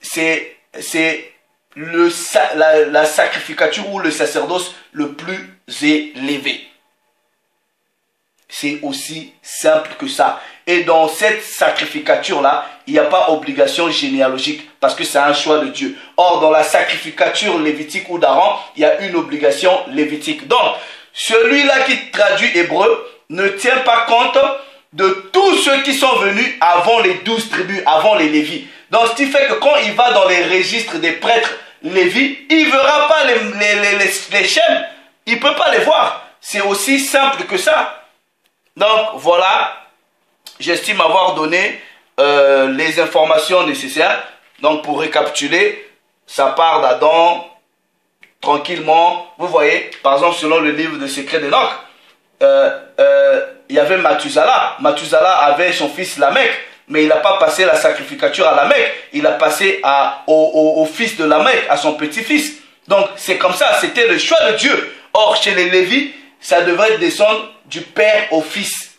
c'est la sacrificature ou le sacerdoce le plus élevé. C'est aussi simple que ça. Et dans cette sacrificature-là, il n'y a pas obligation généalogique parce que c'est un choix de Dieu. Or, dans la sacrificature lévitique ou d'Aaron, il y a une obligation lévitique. Donc, celui-là qui traduit hébreu ne tient pas compte de tous ceux qui sont venus avant les 12 tribus, avant les Lévis. Donc, ce qui fait que quand il va dans les registres des prêtres Lévis, il ne verra pas les chaînes. Il ne peut pas les voir. C'est aussi simple que ça. Donc, voilà. J'estime avoir donné les informations nécessaires. Donc, pour récapituler, ça part d'Adam, tranquillement. Vous voyez, par exemple, selon le livre de Secrets d'Enoch, il y avait Mathusalah. Mathusalah avait son fils Lamech, mais il n'a pas passé la sacrificature à Lamech. Il a passé au fils de Lamech, à son petit-fils. Donc, c'est comme ça, c'était le choix de Dieu. Or, chez les Lévites, ça devrait descendre du père au fils.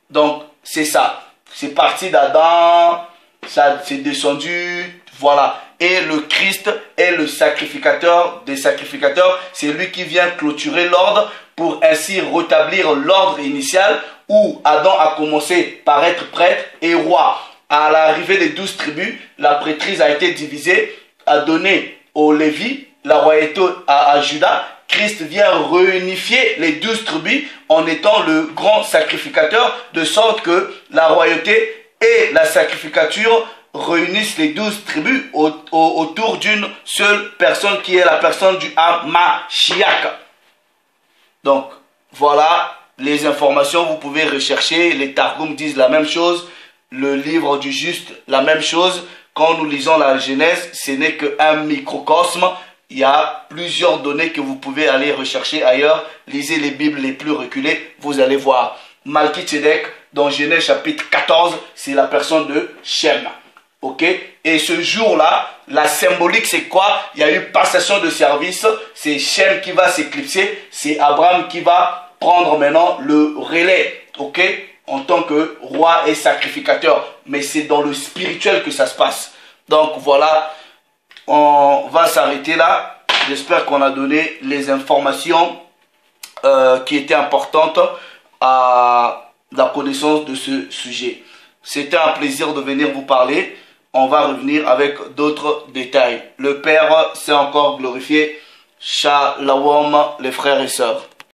Donc, c'est ça. C'est parti d'Adam, ça c'est descendu, voilà. Et le Christ est le sacrificateur des sacrificateurs. C'est lui qui vient clôturer l'ordre pour ainsi rétablir l'ordre initial où Adam a commencé par être prêtre et roi. À l'arrivée des 12 tribus, la prêtrise a été divisée, a donné aux Lévis, la royauté à Juda. Christ vient réunifier les 12 tribus en étant le grand sacrificateur, de sorte que la royauté et la sacrificature réunissent les 12 tribus autour d'une seule personne qui est la personne du Hamashiach. Donc, voilà les informations, vous pouvez rechercher, les Targums disent la même chose, le livre du juste, la même chose. Quand nous lisons la Genèse, ce n'est qu'un microcosme. Il y a plusieurs données que vous pouvez aller rechercher ailleurs. Lisez les Bibles les plus reculées, vous allez voir. Melchisédek, dans Genèse chapitre 14, c'est la personne de Shem. Ok? Et ce jour-là, la symbolique, c'est quoi? Il y a eu passation de service. C'est Shem qui va s'éclipser. C'est Abraham qui va prendre maintenant le relais. Ok? En tant que roi et sacrificateur. Mais c'est dans le spirituel que ça se passe. Donc voilà. On va s'arrêter là. J'espère qu'on a donné les informations qui étaient importantes à la connaissance de ce sujet. C'était un plaisir de venir vous parler. On va revenir avec d'autres détails. Le Père s'est encore glorifié. Shalom les frères et sœurs.